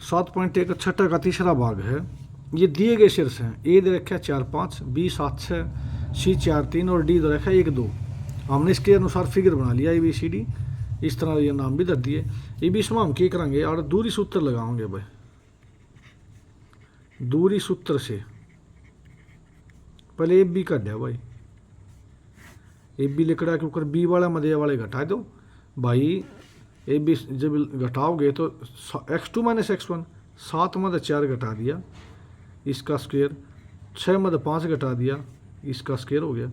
7.1 छठा का तीसरा भाग है। ये दिए गए शीर्ष हैं, ए दे रखा है 4 5, बी 7 6, सी 4 3 और डी दे रखा है 1 2। हमने इसके अनुसार फिगर बना लिया ABCD, इस तरह ये नाम भी दे दिए। ये भी इसमें हम क्या करेंगे और दूरी सूत्र लगाओगे भाई। दूरी सूत्र से पहले AB का दिया भाई, AB लिखड़ा के ऊपर बी वाला मध्य वाले घटा दो भाई। AB जब घटाओगे तो x2 माइनस x1, 7 मध्य 4 घटा दिया इसका स्क्वायर, 6 मध्य 5 घटा दिया इसका स्क्वायर हो गया।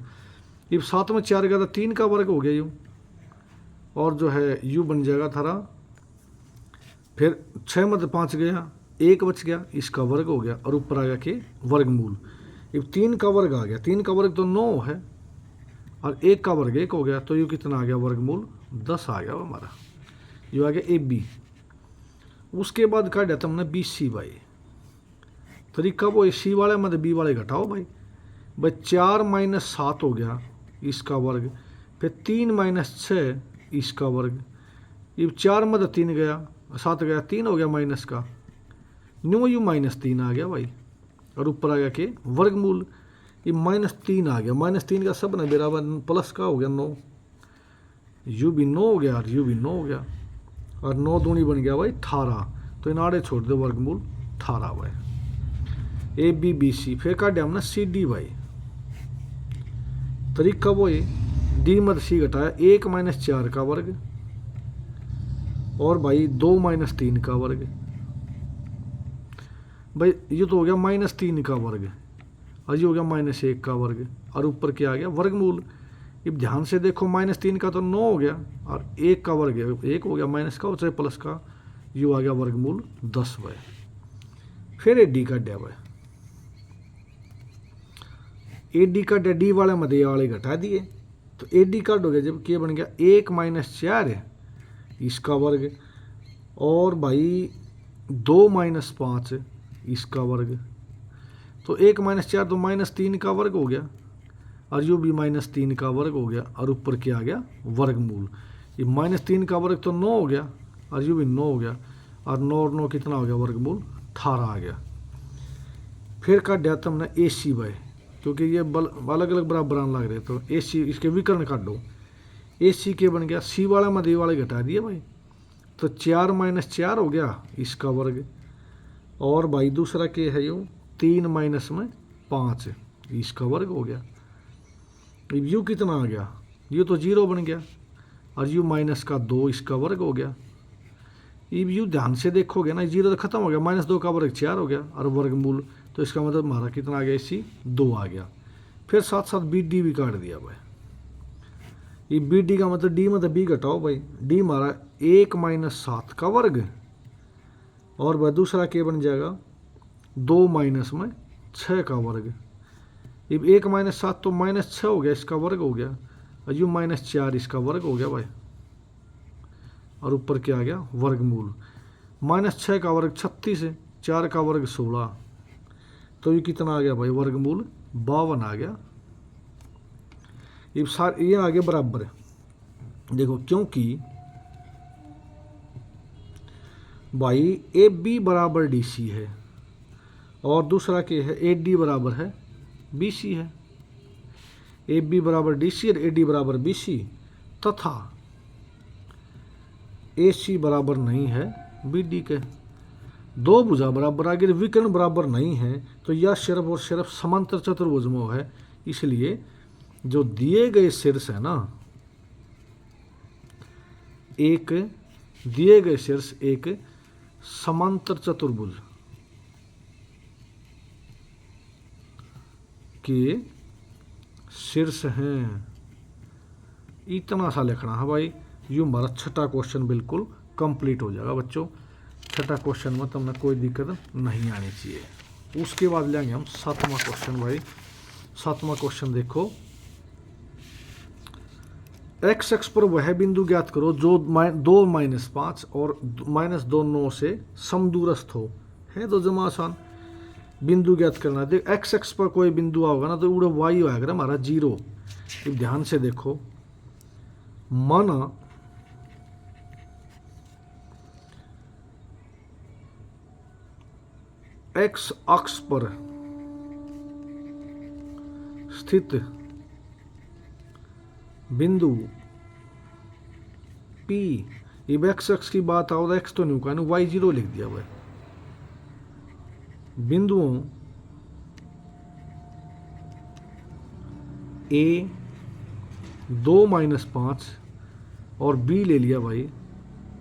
ये 7 में 4 का 3 का वर्ग हो गया यूँ, और जो है यू बन जाएगा थारा। फिर 6 मध्य 5 गया, 1 बच गया इसका वर्ग हो गया, और ऊपर आ गया कि वर्गमूल। ये 3 का वर्ग आ गया, 3 का वर्ग तो 9 है और 1 का वर्ग 1 हो गया, तो यू कितना आ गया वर्गमूल 10 आ गया हमारा। ये आ गया AB। उसके बाद काट दिया हमने BC भाई। तरीका वो सी वाले मतलब बी वाले घटाओ भाई। 4 माइनस 7 हो गया इसका वर्ग, फिर 3 माइनस 6 इसका वर्ग। ये 4 मध्य 3 गया, 7 गया 3 हो गया माइनस का, न्यू यू -3 आ गया भाई, और ऊपर आ गया कि वर्गमूल। ये -3 आ गया, -3 का सब ना बराबर प्लस का हो गया 9, यू भी 9 हो गया और यू भी 9 हो गया, और 9 दूनी बन गया भाई 18। तो इन आड़े छोड़ दो वर्गमूल 18 भाई। ABBC फिर काटे हमने CD भाई। तरीका वो है D मध्य C घटाया 1 माइनस 4 का वर्ग, और भाई 2 माइनस 3 का वर्ग भाई। ये तो हो गया -3 का वर्ग, और ये हो गया -1 का वर्ग, और ऊपर क्या आ गया वर्गमूल। अब ध्यान से देखो -3 का तो 9 हो गया, और 1 का वर्ग 1 हो गया माइनस का, और चाहे प्लस का, यू आ गया वर्गमूल 10 भाई। फिर AD का डे भाई, AD का डी वाले मध्य वाले घटा दिए, तो AD का हो गया जब क्या बन गया 1 माइनस 4 इसका वर्ग, और भाई 2 माइनस 5 इसका वर्ग। तो 1 माइनस 4 तो -3 का वर्ग हो गया, और यू भी -3 का वर्ग हो गया, और ऊपर क्या आ गया वर्गमूल। ये -3 का वर्ग तो 9 हो गया, और यू भी 9 हो गया, और 9 और 9 कितना हो गया वर्गमूल 18 आ गया। फिर काट दिया हमने AC भाई, क्योंकि ये अलग अलग बराबर आने लग रहे, तो AC इसके विकर्ण काट दो। AC के बन गया C वाला मध्य वाले घटा दिए भाई, तो 4 माइनस 4 हो गया इसका वर्ग, और भाई दूसरा के है यूँ 3 माइनस में 5 इसका वर्ग हो गया। यू कितना आ गया, यू तो 0 बन गया, और यू माइनस का 2 इसका वर्ग हो गया। यू ध्यान से देखोगे ना 0 तो खत्म हो गया, -2 का वर्ग 4 हो गया, और वर्गमूल, तो इसका मतलब हमारा कितना आ गया इसी 2 आ गया। फिर साथ साथ BD भी काट दिया भाई। ये BD का मतलब D मतलब B घटाओ भाई, D हमारा 1 माइनस 7 का वर्ग, और भाई दूसरा क्या बन जाएगा 2 माइनस में 6 का वर्ग। ये 1 माइनस 7 तो -6 हो गया इसका वर्ग हो गया, और यू -4 इसका वर्ग हो गया भाई, और ऊपर क्या आ गया वर्गमूल। -6 का वर्ग 36 है, 4 का वर्ग 16, तो ये कितना आ गया भाई वर्गमूल 52 आ गया। ये आ गया बराबर, देखो क्योंकि भाई AB बराबर DC है, और दूसरा क्या है AD बराबर है BC है। AB बराबर DC और AD बराबर BC, तथा AC बराबर नहीं है BD के। दो भुजा बराबर अगर विकर्ण बराबर नहीं है तो यह सिर्फ और सिर्फ समांतर चतुर्भुज में है। इसलिए जो दिए गए शीर्ष है ना, एक दिए गए शीर्ष एक समांतर चतुर्भुज के शीर्ष हैं, इतना सा लिखना है भाई। यूँ हमारा छठा क्वेश्चन बिल्कुल कंप्लीट हो जाएगा बच्चों। छठा क्वेश्चन में तुमने कोई दिक्कत नहीं आनी चाहिए। उसके बाद लेंगे हम 7वां क्वेश्चन भाई। 7वां क्वेश्चन देखो, x अक्ष पर वह बिंदु ज्ञात करो जो 2 - 5 और -2 9 से समदूरस्थ हो। है तो जमा आसान, बिंदु ज्ञात करना। देख x अक्ष पर कोई बिंदु आओगा ना तो उड़े y आएगा हमारा 0। ध्यान से देखो, माना एक्स अक्ष पर स्थित बिंदु P, अब एक्स अक्ष की बात आओ तो एक्स तो नहीं कहना, वाई जीरो लिख दिया भाई। बिंदुओं A 2-5 और B ले लिया भाई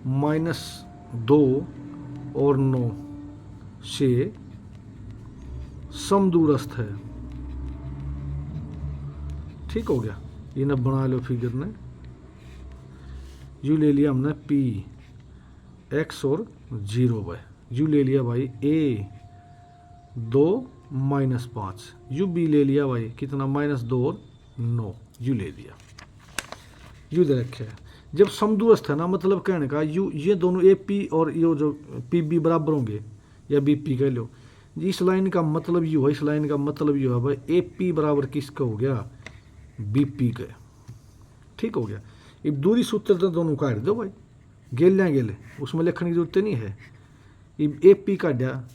-2 और 9 से समदूरस्थ है। ठीक हो गया, ये ना बना लो फिगर ने। यू ले लिया हमने P x और 0 भाई, यू ले लिया भाई A 2-5, यू B ले लिया भाई कितना -2 और 9, यू ले लिया, यू दे रखे है। जब समदूरस्थ है ना, मतलब कहने का यू, ये दोनों ए पी और ये जो पी बी बराबर होंगे या बी पी कह लो, इस लाइन का मतलब यू है, इस लाइन का मतलब यू है भाई ए पी बराबर किसका हो गया, बी पी का। ठीक हो गया। अब दूरी सूत्र तो दोनों काट दो भाई, गेले उसमें लिखने की जरूरत नहीं है। अब ए पी काटा,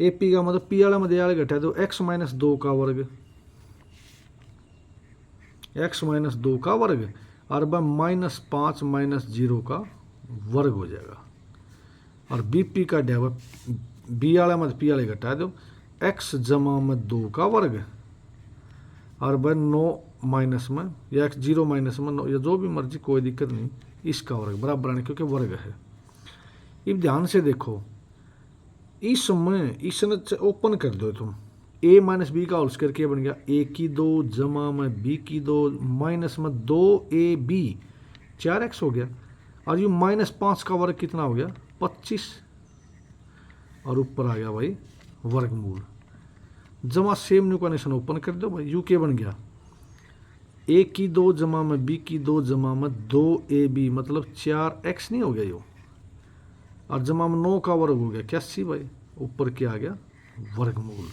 ए पी का मतलब पी वाला मध्य वाले घटा दो x-2 का वर्ग, x-2 का वर्ग और -5 -0 का वर्ग हो जाएगा। और बी पी का डेवा बी वाला मत पी वाले घटा दो x-2 का वर्ग और 9 माइनस में या x0 माइनस में 9 या जो भी मर्जी, कोई दिक्कत नहीं, इसका वर्ग बराबर आने क्योंकि वर्ग है। अब ध्यान से देखो, इसमें इसने ओपन कर दो तुम, a माइनस बी का होल स्क्वायर क्या बन गया, a की 2 जमा में b की 2 माइनस में 2ab 4x हो गया। और ये -5 का वर्ग कितना हो गया, 25, और ऊपर आ गया भाई वर्गमूल। जमा सेम न्यू कनेक्शन ओपन कर दो भाई, यू के बन गया a की 2 जमा में b की 2 जमा में 2ab मतलब 4x नहीं हो गया यो, और जमा में 9 का वर्ग हो गया 81 भाई, ऊपर क्या आ गया वर्गमूल।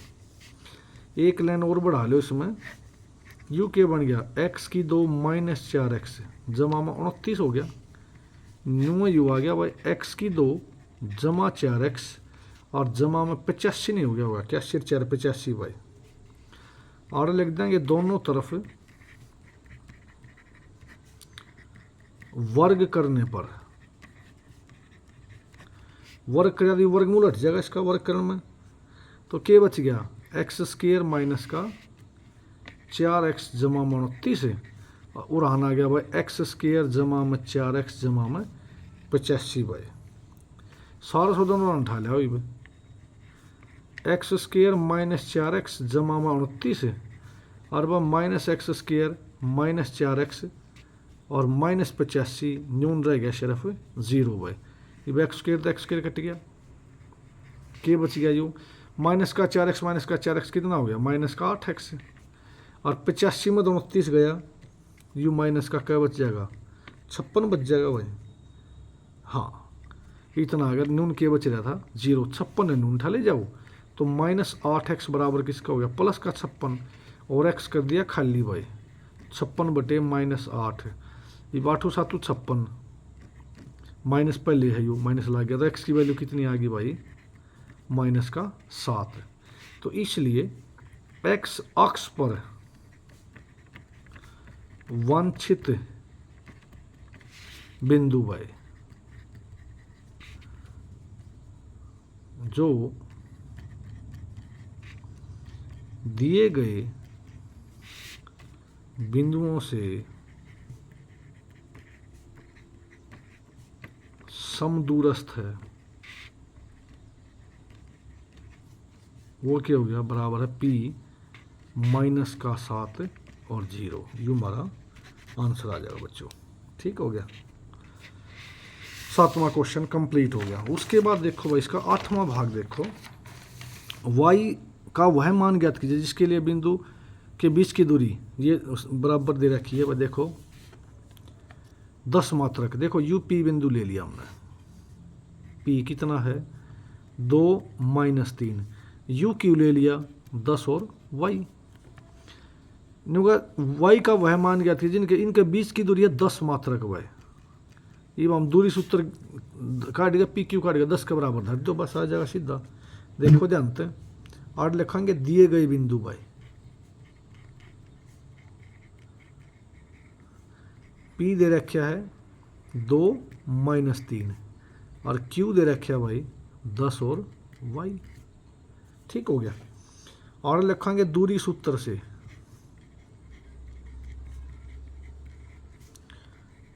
एक लाइन और बढ़ा लो इसमें, यू के बन गया x की 2 -4x जमा में 29 हो गया, न्यू यू आ गया भाई x की 2 जमा 4x और जमा में 85 नहीं हो गया होगा, 81 4 85 भाई। और लिख देंगे दोनों तरफ वर्ग करने पर, वर्ग कर यदि वर्गमूल हट जाएगा इसका वर्ग करने में, तो क्या बच गया x² माइनस का 4x जमा में 29 है, और आना आ गया भाई x² जमा में 4x जमा में 85 भाई। सारा सौ दोनों उठा लिया भाई, x² माइनस 4x जमा में 29 है और वह -x² माइनस 4x और -85 न्यून रह गया सिर्फ 0 भाई। अब x² तो x² कट गया, क्या बच गया यू माइनस का 4x कितना हो गया -8x, और 85 में 29 गया, यू माइनस का क्या बच जाएगा 56 बच जाएगा भाई। हाँ इतना अगर नून के बच रहा था 0, 56 है नून उठा ले जाओ, तो -8x बराबर किसका हो गया प्लस का 56, और x कर दिया खाली भाई 56 बटे -8, ये 8 7 56 माइनस पहले है यू माइनस ला गया, तो x की वैल्यू कितनी आ गई भाई माइनस का 7। तो इसलिए x अक्ष पर वांछित बिंदु भाई जो दिए गए बिंदुओं से समदूरस्थ है, वो क्या हो गया बराबर है p -7 और 0, यू हमारा आंसर आ जाएगा बच्चों। ठीक हो गया, 7वां क्वेश्चन कंप्लीट हो गया। उसके बाद देखो भाई इसका 8वां भाग देखो, y का वह मान ज्ञात कीजिए जिसके लिए बिंदु के बीच की दूरी ये बराबर दे रखी है भाई। देखो 10 मात्रक, देखो यू पी बिंदु ले लिया हमने, p कितना है 2 - 3, यू क्यू ले लिया 10 और y y का वह मान ज्ञात कीजिए जिनके इनके बीच की दूरी है 10 मात्रक भाई। ये हम दूरी सूत्र काट दिया, पी क्यू काट दिया 10 के बराबर धर दो, बस आ जाएगा सीधा। देखो ध्यान से आठ लिखांगे दिए गए बिंदु भाई P दे रखा है 2 माइनस 3 और Q दे रखा है भाई 10 और Y। ठीक हो गया। और लिखांगे दूरी सूत्र से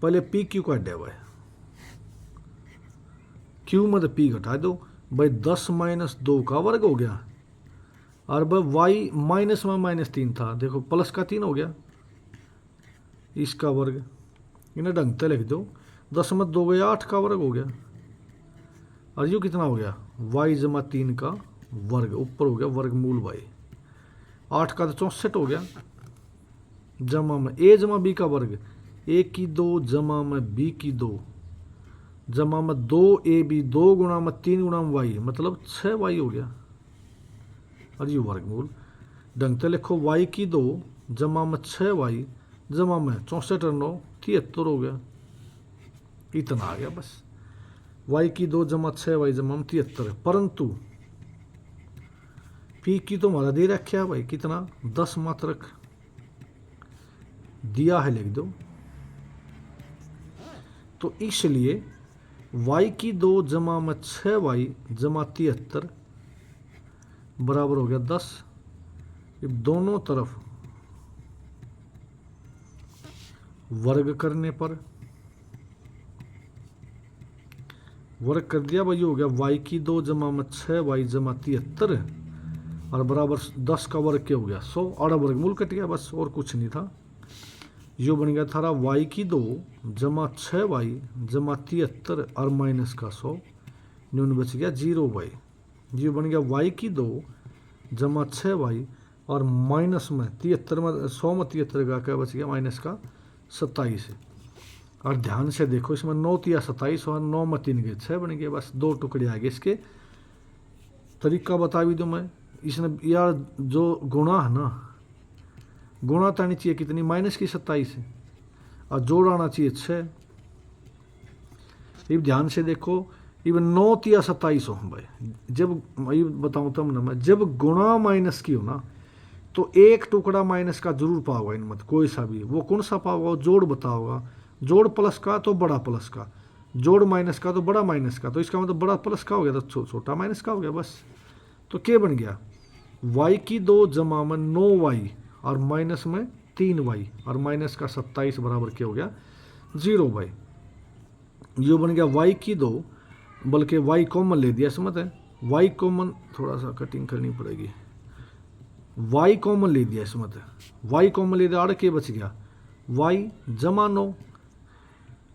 पहले पी क्यू काट दिया भाई, क्यू में तो पी घटा दो भाई 10 माइनस 2 का वर्ग हो गया और भाई वाई माइनस में माइनस 3 था, देखो प्लस का 3 हो गया इसका वर्ग, इन्हें ढंग से लिख दो 10 में 2 गया 8 का वर्ग हो गया और यू कितना हो गया वाई जमा 3 का वर्ग, ऊपर हो गया वर्गमूल वाई 8 का तो 64 हो गया जमा में ए जमा बी का वर्ग, ए की 2 जमा में बी की 2 जमा में 2ab 2 गुणा में 3 गुणा में वाई मतलब 6y हो गया और ये वर्गमूल। ढंग से लिखो y की 2 जमा में 6y जमा में 64 और 9 73 हो गया, इतना आ गया बस। y की 2 जमा 6y जमा में 73, परंतु p की तो हमारा दे रखा है भाई कितना 10 मात्रक दिया है लिख दो, तो इसलिए y की 2 जमा में 6y जमा 73 बराबर हो गया 10। अब दोनों तरफ वर्ग करने पर वर्ग कर दिया भाई, हो गया y की 2 जमा में 6y जमा 73 और बराबर 10 का वर्ग क्या हो गया 100, और वर्गमूल कट गया बस और कुछ नहीं था। यो बन गया थारा y की 2 जमा 6y जमा 73 और माइनस का 100, न्यून बच गया 0y। ये बन गया y की 2 जमा 6y और माइनस में 73 में 100 में 73 का क्या बच गया माइनस का 27। और ध्यान से देखो इसमें 9 तिया 27 और 9 में 3 गए 6 बन गए, बस 2 टुकड़े आ गए। इसके तरीका बता भी दूँ मैं, इसने यार जो गुणा है ना, गुणा तो आनी चाहिए कितनी माइनस की 27 है और जोड़ आना चाहिए 6। अब ध्यान से देखो इवन 9 तिया 27 हो भाई, जब मैं बताऊँ तब ना, मैं जब गुणा माइनस की हो ना तो एक टुकड़ा माइनस का जरूर पाओगा इनमें, कोई सा भी, वो कौन सा पाओगा, जोड़ बताओगा, जोड़ प्लस का तो बड़ा प्लस का, जोड़ माइनस का तो बड़ा माइनस का, तो इसका मतलब बड़ा प्लस का हो गया तो छोटा माइनस का हो गया बस। तो क्या बन गया y की 2 जमा में 9y और माइनस में 3y और माइनस का 27 बराबर क्या हो गया 0y। ये बन गया y की 2, बल्कि y कॉमन ले दिया समझ है, y कॉमन थोड़ा सा कटिंग करनी पड़ेगी, y कॉमन ले दिया इसमें, y कॉमन ले दिया, अर्ध के बच गया y जमा 9,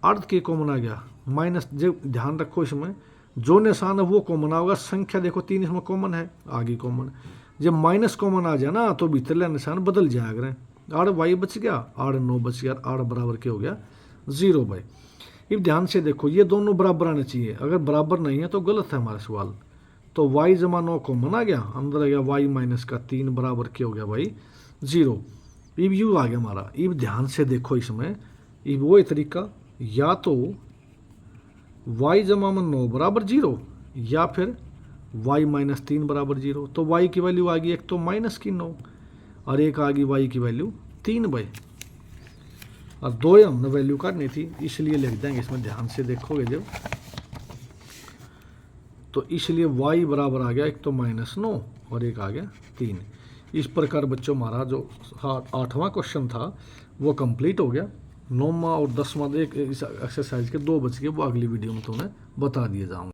अर्ध के कॉमन आ गया माइनस। जब ध्यान रखो इसमें जो निशान है वो कॉमन होगा, संख्या देखो 3 इसमें कॉमन है, आगे कॉमन, जब माइनस कॉमन आ जाए ना तो भीतरला निशान बदल जाएगा, आड़ y बच गया, आड़ 9 बच गया, आड़ बराबर क्या हो गया 0 भाई। अब ध्यान से देखो ये दोनों बराबर आने चाहिए, अगर बराबर नहीं है तो गलत है हमारा सवाल। तो y जमा 9 कॉमन आ गया, अंदर आ गया y माइनस का 3 बराबर क्या हो गया भाई 0। अब यू आ गया हमारा। अब ध्यान से देखो इसमें अब वो तरीका, या तो y जमा में 9 बराबर 0 या फिर y माइनस 3 बराबर 0। तो y की वैल्यू आ गई एक तो माइनस की 9 और एक आ गई y की वैल्यू 3 भाई, और 2 हमने वैल्यू काटनी थी इसलिए लिख देंगे इसमें, ध्यान से देखोगे जब, तो इसलिए y बराबर आ गया एक तो माइनस 9 और एक आ गया 3। इस प्रकार बच्चों हमारा जो 8वां क्वेश्चन था वो कंप्लीट हो गया। 9वां और 10वां एक एक्सरसाइज के 2 बच गए, वो अगली वीडियो में तुम्हें बता दिए जाऊँगा।